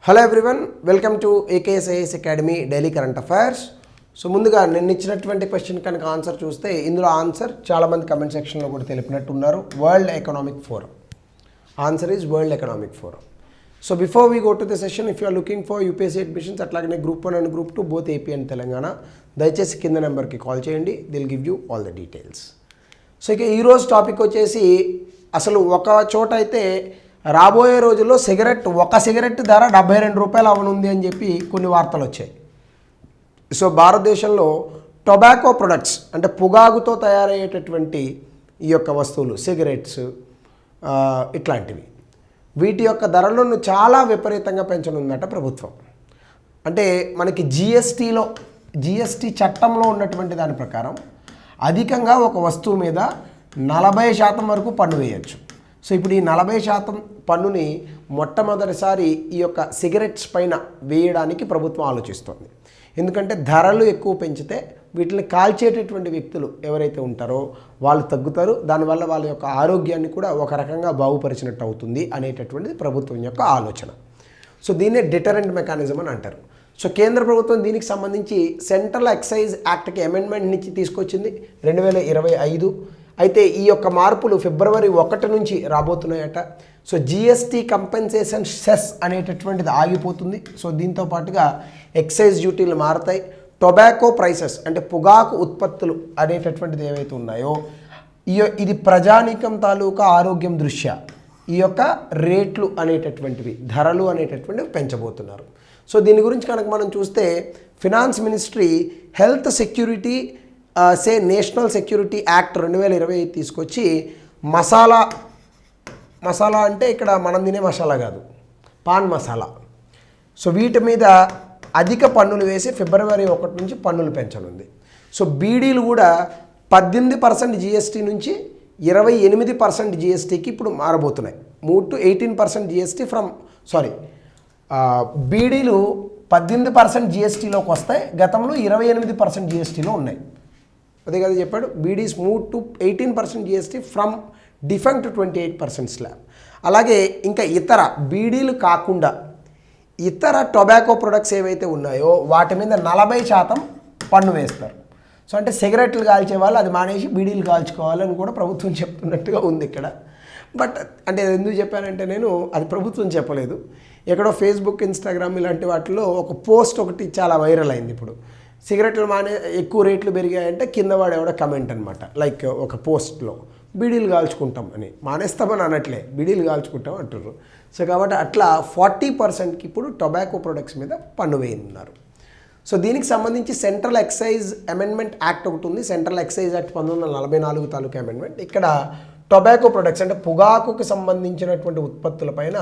Hello everyone, welcome to ఏకేఎస్ఐఎస్ academy daily current affairs. So ముందుగా నేను ఇచ్చినటువంటి క్వశ్చన్ కనుక ఆన్సర్ చూస్తే ఇందులో ఆన్సర్ చాలామంది కమెంట్ సెక్షన్లో కూడా తెలిపినట్టున్నారు. World economic forum. Answer is world economic forum. So before we go to the session, if you are looking for UPSC admissions అట్లాగే group 1 and group 2 both AP and Telangana, దయచేసి కింద నెంబర్కి కాల్ చేయండి. They'll give you all the details. So ఇక ఈరోజు topic వచ్చేసి, అసలు ఒక చోట అయితే రాబోయే రోజుల్లో ఒక సిగరెట్ ధర 72 రూపాయలు అవనుంది అని చెప్పి కొన్ని వార్తలు వచ్చాయి. సో భారతదేశంలో టొబాకో ప్రొడక్ట్స్ అంటే పొగాకుతో తయారయ్యేటటువంటి ఈ యొక్క వస్తువులు, సిగరెట్స్ ఇట్లాంటివి, వీటి యొక్క ధరలను చాలా విపరీతంగా పెంచనుందట ప్రభుత్వం. అంటే మనకి జిఎస్టీ చట్టంలో ఉన్నటువంటి దాని ప్రకారం అధికంగా ఒక వస్తువు మీద 40% వరకు పన్ను వేయచ్చు. సో ఇప్పుడు ఈ 40% పన్నుని మొట్టమొదటిసారి ఈ యొక్క సిగరెట్స్ పైన వేయడానికి ప్రభుత్వం ఆలోచిస్తోంది. ఎందుకంటే ధరలు ఎక్కువ పెంచితే వీటిని కాల్చేటటువంటి వ్యక్తులు ఎవరైతే ఉంటారో వాళ్ళు తగ్గుతారు, దానివల్ల వాళ్ళ యొక్క ఆరోగ్యాన్ని కూడా ఒక రకంగా బాగుపరిచినట్టు అవుతుంది అనేటటువంటిది ప్రభుత్వం యొక్క ఆలోచన. సో దీన్నే డిటరెంట్ మెకానిజం అని అంటారు. సో కేంద్ర ప్రభుత్వం దీనికి సంబంధించి సెంట్రల్ ఎక్సైజ్ యాక్ట్కి అమెండ్మెంట్ నుంచి తీసుకొచ్చింది 2025. అయితే ఈ యొక్క మార్పులు ఫిబ్రవరి 1 నుంచి రాబోతున్నాయట. సో జిఎస్టీ కంపెన్సేషన్ సెస్ అనేటటువంటిది ఆగిపోతుంది. సో దీంతో పాటుగా ఎక్సైజ్ డ్యూటీలు మారతాయి. టొబాకో ప్రైసెస్ అంటే పొగాకు ఉత్పత్తులు అనేటటువంటిది ఏవైతే ఉన్నాయో ఇది ప్రజానీకం తాలూకా ఆరోగ్యం దృష్ట్యా ఈ యొక్క రేట్లు అనేటటువంటివి, ధరలు అనేటటువంటివి పెంచబోతున్నారు. సో దీని గురించి కనుక మనం చూస్తే finance ministry health security national security act 2020 తీసుకొచ్చి మసాలా అంటే ఇక్కడ మనం తినే మసాలా కాదు, పాన్ మసాలా. సో వీటి మీద అధిక పన్నులు వేసి ఫిబ్రవరి 1 నుంచి పన్నులు పెంచనుంది. సో బీడీలు కూడా 18% జిఎస్టీ నుంచి 28% జిఎస్టీకి ఇప్పుడు మారబోతున్నాయి. 18% జిఎస్టీ బీడీలు 18% జిఎస్టీలోకి వస్తాయి. గతంలో 28% జిఎస్టీలో ఉన్నాయి. అదే కదా చెప్పాడు. Beedis move to 18% GST from defunct 28% slab. అలాగే ఇంకా ఇతర బీడీలు కాకుండా ఇతర టొబాకో ప్రొడక్ట్స్ ఏవైతే ఉన్నాయో వాటి మీద 40% పన్ను వేస్తారు. సో అంటే సిగరెట్లు కాల్చే వాళ్ళు అది మానేసి బీడీలు కాల్చుకోవాలని కూడా ప్రభుత్వం చెప్తున్నట్టుగా ఉంది ఇక్కడ. బట్ అంటే ఎందుకు చెప్పానంటే, నేను అది ప్రభుత్వం చెప్పలేదు, ఎక్కడో ఫేస్బుక్, ఇన్స్టాగ్రామ్ ఇలాంటి వాటిలో ఒక పోస్ట్ ఒకటి చాలా వైరల్ అయింది. ఇప్పుడు సిగరెట్లు ఎక్కువ రేట్లు పెరిగాయంటే కింద వాడు ఎవడో కమెంట్ అనమాట, లైక్ ఒక పోస్ట్లో బీడీలు కాల్చుకుంటాం అని, మానేస్తామని అనట్లే, బీడీలు కాల్చుకుంటాం అంటారు. సో కాబట్టి అట్లా 40%కి ఇప్పుడు టొబాకో ప్రొడక్ట్స్ మీద పన్ను వేయనున్నారు. సో దీనికి సంబంధించి సెంట్రల్ ఎక్సైజ్ అమెండ్మెంట్ యాక్ట్ ఒకటి ఉంది, సెంట్రల్ ఎక్సైజ్ యాక్ట్ 1944 తాలూకా అమెండ్మెంట్. ఇక్కడ టొబాకో ప్రొడక్ట్స్ అంటే పొగాకుకు సంబంధించినటువంటి ఉత్పత్తులపైన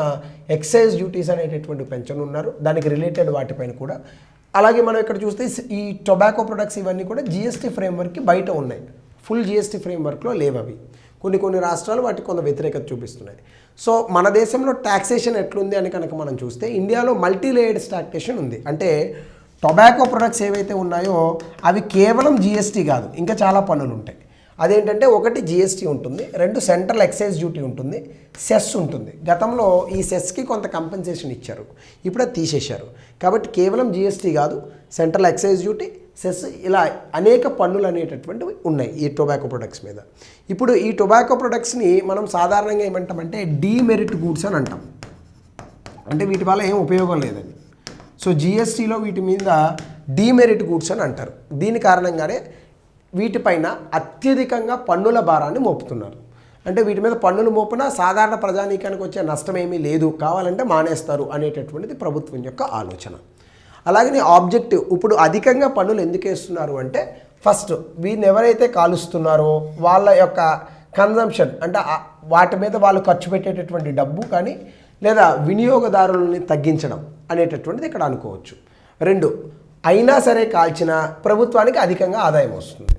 ఎక్సైజ్ డ్యూటీస్ అనేటటువంటి పెంచనున్నారు, దానికి రిలేటెడ్ వాటిపైన కూడా. అలాగే మనం ఇక్కడ చూస్తే ఈ టొబాకో ప్రొడక్ట్స్ ఇవన్నీ కూడా జిఎస్టీ ఫ్రేమ్వర్క్కి బయట ఉన్నాయి, ఫుల్ జిఎస్టీ ఫ్రేమ్వర్క్లో లేవు అవి. కొన్ని రాష్ట్రాలు వాటికి కొంత వ్యతిరేకత చూపిస్తున్నాయి. సో మన దేశంలో ట్యాక్సేషన్ ఎట్లుంది అని కనుక మనం చూస్తే ఇండియాలో మల్టీ లేయర్డ్ ట్యాక్సేషన్ ఉంది. అంటే టొబాకో ప్రొడక్ట్స్ ఏవైతే ఉన్నాయో అవి కేవలం జిఎస్టీ కాదు, ఇంకా చాలా పన్నులు ఉంటాయి. అదేంటంటే 1 జిఎస్టీ ఉంటుంది, 2 సెంట్రల్ ఎక్సైజ్ డ్యూటీ ఉంటుంది, సెస్ ఉంటుంది. గతంలో ఈ సెస్కి కొంత కంపెన్సేషన్ ఇచ్చారు, ఇప్పుడు అది తీసేశారు. కాబట్టి కేవలం జిఎస్టీ కాదు, సెంట్రల్ ఎక్సైజ్ డ్యూటీ, సెస్, ఇలా అనేక పన్నులు అనేటటువంటివి ఉన్నాయి ఈ టొబాకో ప్రొడక్ట్స్ మీద. ఇప్పుడు ఈ టొబాకో ప్రొడక్ట్స్ని మనం సాధారణంగా ఏమంటామంటే డీమెరిట్ గూడ్స్ అని అంటాం. అంటే వీటి వల్ల ఏం ఉపయోగం లేదని. సో జిఎస్టీలో వీటి మీద డీమెరిట్ గూడ్స్ అని అంటారు. దీని కారణంగానే వీటిపైన అత్యధికంగా పన్నుల భారాన్ని మోపుతున్నారు. అంటే వీటి మీద పన్నులు మోపున సాధారణ ప్రజానీకానికి వచ్చే నష్టం ఏమీ లేదు, కావాలంటే మానేస్తారు అనేటటువంటిది ప్రభుత్వం యొక్క ఆలోచన. అలాగే ఆబ్జెక్టివ్, ఇప్పుడు అధికంగా పన్నులు ఎందుకు వేస్తున్నారు అంటే, ఫస్ట్ వీరిని ఎవరైతే కాలుస్తున్నారో వాళ్ళ యొక్క కన్జంప్షన్ అంటే వాటి మీద వాళ్ళు ఖర్చు పెట్టేటటువంటి డబ్బు కానీ లేదా వినియోగదారులని తగ్గించడం అనేటటువంటిది ఇక్కడ అనుకోవచ్చు. 2, అయినా సరే కాల్చిన ప్రభుత్వానికి అధికంగా ఆదాయం వస్తుంది.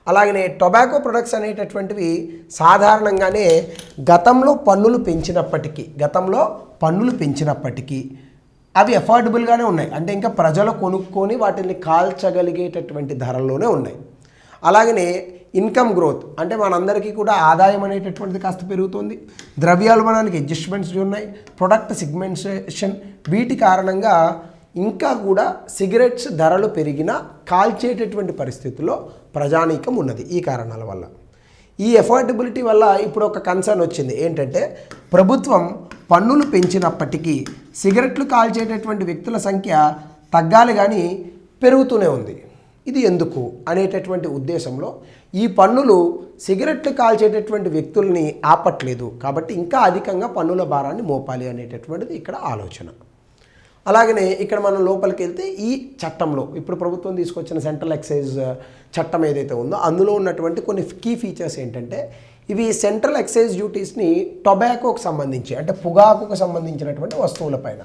అలాగనే టొబాకో ప్రొడక్ట్స్ అనేటటువంటివి సాధారణంగానే గతంలో పన్నులు పెంచినప్పటికీ అవి అఫోర్డబుల్గానే ఉన్నాయి. అంటే ఇంకా ప్రజలు కొనుక్కొని వాటిని కాల్చగలిగేటటువంటి ధరల్లోనే ఉన్నాయి. అలాగనే ఇన్కమ్ గ్రోత్ అంటే మనందరికీ కూడా ఆదాయం అనేటటువంటిది కాస్త పెరుగుతుంది, ద్రవ్యోల్బణానికి అడ్జస్ట్మెంట్స్ ఉన్నాయి, ప్రొడక్ట్ సిగ్మెంటేషన్, వీటి కారణంగా ఇంకా కూడా సిగరెట్స్ ధరలు పెరిగినా కాల్చేటటువంటి పరిస్థితుల్లో ప్రజానీకం ఉన్నది. ఈ కారణాల వల్ల ఈ ఎఫోర్డబిలిటీ వల్ల ఇప్పుడు ఒక కన్సర్న్ వచ్చింది ఏంటంటే ప్రభుత్వం పన్నులు పెంచినప్పటికీ సిగరెట్లు కాల్చేటటువంటి వ్యక్తుల సంఖ్య తగ్గాలి కానీ పెరుగుతూనే ఉంది. ఇది ఎందుకు అనేటటువంటి ఉద్దేశంలో ఈ పన్నులు సిగరెట్లు కాల్చేటటువంటి వ్యక్తుల్ని ఆపట్లేదు కాబట్టి ఇంకా అధికంగా పన్నుల భారాన్ని మోపాలి అనేటటువంటిది ఇక్కడ ఆలోచన. అలాగనే ఇక్కడ మనం లోపలికి వెళ్తే ఈ చట్టంలో ఇప్పుడు ప్రభుత్వం తీసుకొచ్చిన సెంట్రల్ ఎక్సైజ్ చట్టం ఏదైతే ఉందో అందులో ఉన్నటువంటి కొన్ని కీ ఫీచర్స్ ఏంటంటే ఇవి సెంట్రల్ ఎక్సైజ్ డ్యూటీస్ని టొబాకోకు సంబంధించి అంటే పొగాకుకు సంబంధించినటువంటి వస్తువులపైన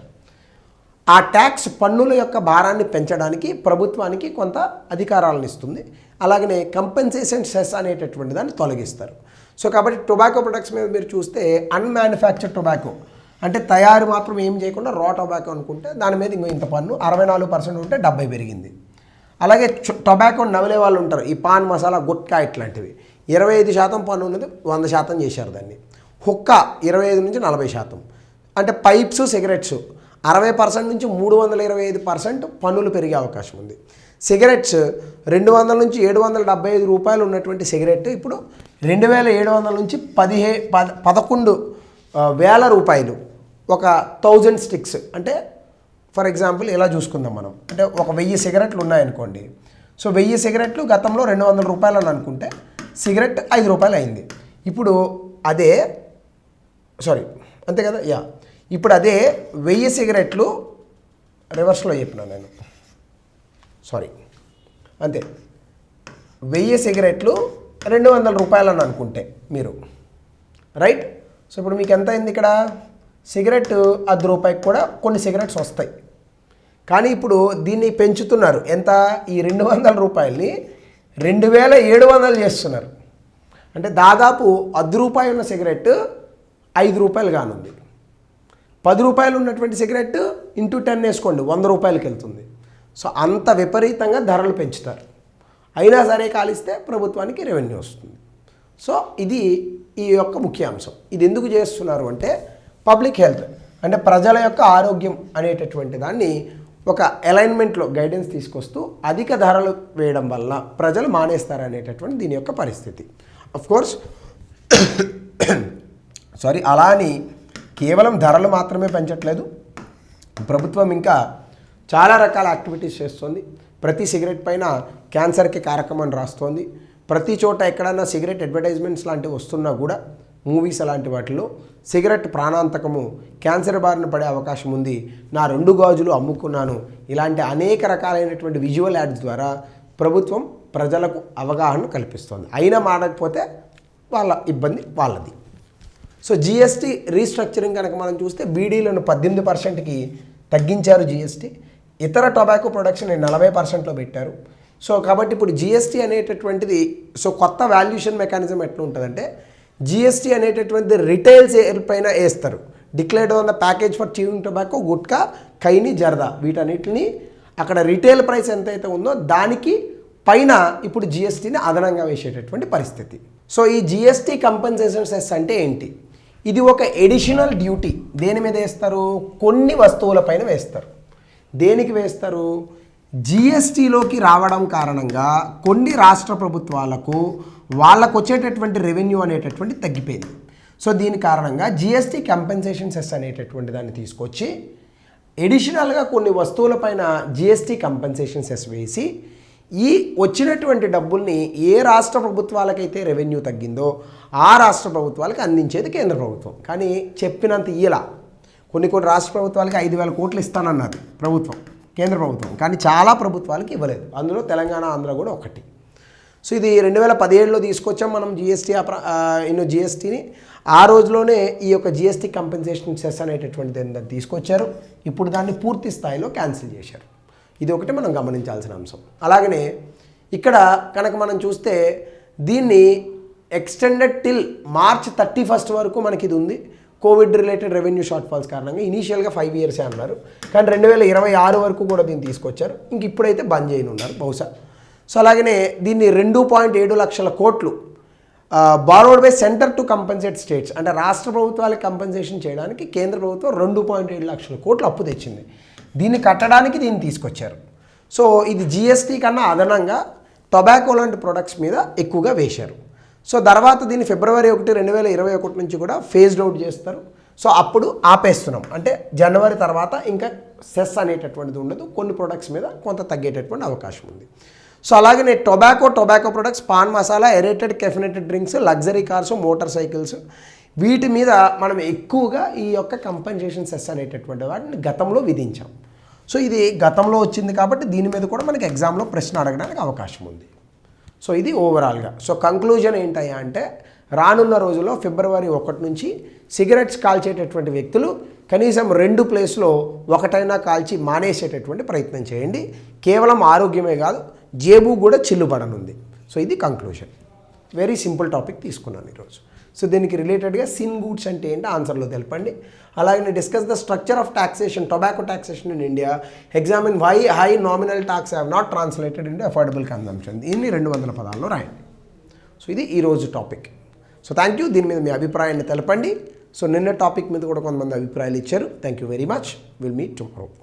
ఆ ట్యాక్స్ పన్నుల యొక్క భారాన్ని పెంచడానికి ప్రభుత్వానికి కొంత అధికారాలను ఇస్తుంది. అలాగనే కంపెన్సేషన్ సెస్ అనేటటువంటి దాన్ని తొలగిస్తారు. సో కాబట్టి టొబాకో ప్రొడక్ట్స్ మీద మీరు చూస్తే అన్మ్యానుఫ్యాక్చర్డ్ టొబాకో అంటే తయారు మాత్రం ఏం చేయకుండా రా టొబాకో అనుకుంటే దాని మీద ఇంత పన్ను 64% ఉంటే 70 పెరిగింది. అలాగే టొబాకో నమిలే వాళ్ళు ఉంటారు, ఈ పాన్ మసాలా గుట్కా ఇట్లాంటివి 25% పన్ను ఉన్నది 100% చేశారు దాన్ని. హుక్కా 25 నుంచి 40%, అంటే పైప్స్ సిగరెట్స్ 60% నుంచి 325% పన్నులు పెరిగే అవకాశం ఉంది. సిగరెట్స్ 200 నుంచి 775 రూపాయలు ఉన్నటువంటి సిగరెట్ ఇప్పుడు 2700 నుంచి 11,000 రూపాయలు, ఒక 1000 స్టిక్స్. అంటే ఫర్ ఎగ్జాంపుల్ ఇలా చూసుకుందాం మనం, అంటే ఒక 1000 సిగరెట్లు ఉన్నాయనుకోండి. సో 1000 సిగరెట్లు గతంలో 200 రూపాయలు అని అనుకుంటే సిగరెట్ 5 రూపాయలు అయింది. ఇప్పుడు అదే అంతే కదా ఇప్పుడు అదే 1000 సిగరెట్లు రివర్స్లో చెప్పినాను నేను, అంతే 1000 సిగరెట్లు 200 రూపాయలు అని అనుకుంటే మీరు రైట్. సో ఇప్పుడు మీకు ఎంత అయింది ఇక్కడ, సిగరెట్ ₹10 కూడా కొన్ని సిగరెట్స్ వస్తాయి. కానీ ఇప్పుడు దీన్ని పెంచుతున్నారు ఎంత, ఈ 200 రూపాయలని 2700 చేస్తున్నారు. అంటే దాదాపు ₹10 ఉన్న సిగరెట్ ₹5 కానుంది. ₹10 ఉన్నటువంటి సిగరెట్ ఇంటూ 10 వేసుకోండి ₹100 వెళ్తుంది. సో అంత విపరీతంగా ధరలు పెంచుతారు. అయినా సరే కాలిస్తే ప్రభుత్వానికి రెవెన్యూ వస్తుంది. సో ఇది ఈ యొక్క ముఖ్య అంశం. ఇది ఎందుకు చేస్తున్నారు అంటే పబ్లిక్ హెల్త్ అంటే ప్రజల యొక్క ఆరోగ్యం అనేటటువంటి దాన్ని ఒక అలైన్మెంట్లో గైడెన్స్ తీసుకొస్తూ అధిక ధరలు వేయడం వల్ల ప్రజలు మానేస్తారనేటటువంటి దీని యొక్క పరిస్థితి. అఫ్కోర్స్ అలా అని కేవలం ధరలు మాత్రమే పెంచట్లేదు, ప్రభుత్వం ఇంకా చాలా రకాల యాక్టివిటీస్ చేస్తుంది. ప్రతి సిగరెట్ పైన క్యాన్సర్కి కారకం అని రాస్తోంది. ప్రతి చోట ఎక్కడన్నా సిగరెట్ అడ్వర్టైజ్మెంట్స్ లాంటివి వస్తున్నా కూడా మూవీస్ అలాంటి వాటిలో సిగరెట్ ప్రాణాంతకము, క్యాన్సర్ బారిన పడే అవకాశం ఉంది, నా 2 గాజులు అమ్ముకున్నాను, ఇలాంటి అనేక రకాలైనటువంటి విజువల్ యాడ్స్ ద్వారా ప్రభుత్వం ప్రజలకు అవగాహన కల్పిస్తోంది. అయినా మాడకపోతే వాళ్ళ ఇబ్బంది వాళ్ళది. సో జిఎస్టీ రీస్ట్రక్చరింగ్ కనుక మనం చూస్తే బీడీలను 18%కి తగ్గించారు జిఎస్టీ, ఇతర టొబాకో ప్రొడక్షన్ 40%లో పెట్టారు. సో కాబట్టి ఇప్పుడు జిఎస్టీ అనేటటువంటిది కొత్త వాల్యుయేషన్ మెకానిజం ఎట్లా ఉంటుందంటే జిఎస్టీ అనేటటువంటిది రిటైల్ సేల్ పైన వేస్తారు. Declared on the package for chewing tobacco, gutka, khaini, zarda వీటన్నిటిని అక్కడ రిటైల్ ప్రైస్ ఎంతైతే ఉందో దానికి పైన ఇప్పుడు జిఎస్టీని అదనంగా వేసేటటువంటి పరిస్థితి. సో ఈ జిఎస్టీ కంపెన్సేషన్ సెస్ అంటే ఏంటి, ఇది ఒక ఎడిషనల్ డ్యూటీ. దేని మీద వేస్తారు, కొన్ని వస్తువులపైన వేస్తారు. దేనికి వేస్తారు, జిఎస్టీలోకి రావడం కారణంగా కొన్ని రాష్ట్ర ప్రభుత్వాలకు వాళ్ళకు వచ్చేటటువంటి రెవెన్యూ అనేటటువంటి తగ్గిపోయింది. సో దీని కారణంగా జిఎస్టీ కంపెన్సేషన్ సెస్ అనేటటువంటి దాన్ని తీసుకొచ్చి ఎడిషనల్గా కొన్ని వస్తువులపైన జిఎస్టీ కంపెన్సేషన్ సెస్ వేసి ఈ వచ్చినటువంటి డబ్బుల్ని ఏ రాష్ట్ర ప్రభుత్వాలకైతే రెవెన్యూ తగ్గిందో ఆ రాష్ట్ర ప్రభుత్వాలకు అందించేది కేంద్ర ప్రభుత్వం. కానీ చెప్పినంత ఇలా కొన్ని రాష్ట్ర ప్రభుత్వాలకి 5,000 కోట్లు ఇస్తానన్నారు ప్రభుత్వం, కేంద్ర ప్రభుత్వం, కానీ చాలా ప్రభుత్వాలకి ఇవ్వలేదు. అందులో తెలంగాణ, ఆంధ్ర కూడా ఒకటి. సో ఇది 2017లో తీసుకొచ్చాం మనం జిఎస్టీని. ఆ రోజులోనే ఈ యొక్క జిఎస్టీ కంపెన్సేషన్ సెస్ అనేటటువంటిది తీసుకొచ్చారు. ఇప్పుడు దాన్ని పూర్తి స్థాయిలో క్యాన్సిల్ చేశారు. ఇది ఒకటి మనం గమనించాల్సిన అంశం. అలాగనే ఇక్కడ కనుక మనం చూస్తే దీన్ని ఎక్స్టెండెడ్ టిల్ March 31 వరకు మనకి ఇది ఉంది. Covid related revenue shortfalls కారణంగా ఇనీషియల్గా 5 years అన్నారు, కానీ 2026 వరకు కూడా దీన్ని తీసుకొచ్చారు. ఇంక ఇప్పుడైతే బంద్ చేయనున్నారు బహుశా. సో అలాగనే దీన్ని 2.7 లక్షల కోట్లు borrowed by centre to compensate states, అంటే రాష్ట్ర ప్రభుత్వాలకు కంపెన్సేషన్ చేయడానికి కేంద్ర ప్రభుత్వం 2.7 లక్షల కోట్లు అప్పు తెచ్చింది. దీన్ని కట్టడానికి దీన్ని తీసుకొచ్చారు. సో ఇది జిఎస్టీ కన్నా అదనంగా టొబాకో లాంటి ప్రొడక్ట్స్ మీద ఎక్కువగా వేశారు. సో తర్వాత దీన్ని ఫిబ్రవరి 1, 2021 నుంచి కూడా ఫేజ్డ్ అవుట్ చేస్తారు. సో అప్పుడు ఆపేస్తున్నాం, అంటే జనవరి తర్వాత ఇంకా సెస్ అనేటటువంటిది ఉండదు, కొన్ని ప్రొడక్ట్స్ మీద కొంత తగ్గేటటువంటి అవకాశం ఉంది. సో అలాగే tobacco products, pan masala, aerated caffeinated drinks, luxury cars, motor cycles, వీటి మీద మనం ఎక్కువగా ఈ యొక్క కంపెన్సేషన్ సెస్ అనేటటువంటి వాటిని గతంలో విధించాం. సో ఇది గతంలో వచ్చింది కాబట్టి దీని మీద కూడా మనకి ఎగ్జామ్లో ప్రశ్న అడగడానికి అవకాశం ఉంది. సో ఇది ఓవరాల్గా. సో కంక్లూజన్ ఏంటయ్యా అంటే, రానున్న రోజుల్లో ఫిబ్రవరి 1 నుంచి సిగరెట్స్ కాల్చేటటువంటి వ్యక్తులు కనీసం 2 ప్లేస్లో ఒకటైనా కాల్చి మానేసేటటువంటి ప్రయత్నం చేయండి. కేవలం ఆరోగ్యమే కాదు, జేబు కూడా చిల్లుబడనుంది. సో ఇది కంక్లూజన్. వెరీ సింపుల్ టాపిక్ తీసుకున్నాను ఈరోజు. సో దీనికి రిలేటెడ్గా సిన్ గూడ్స్ అంటే ఏంటి ఆన్సర్లో తెలపండి. అలాగే discuss the structure of taxation, tobacco taxation in India, examine why high nominal tax have not translated into affordable consumption. దీన్ని 200 పదాల్లో రాయండి. సో ఇది ఈరోజు టాపిక్. So thank you. దీని మీద మీ అభిప్రాయాన్ని తెలపండి. సో నిన్న టాపిక్ మీద కూడా కొంతమంది అభిప్రాయాలు ఇచ్చారు. Thank you very much. Will meet tomorrow.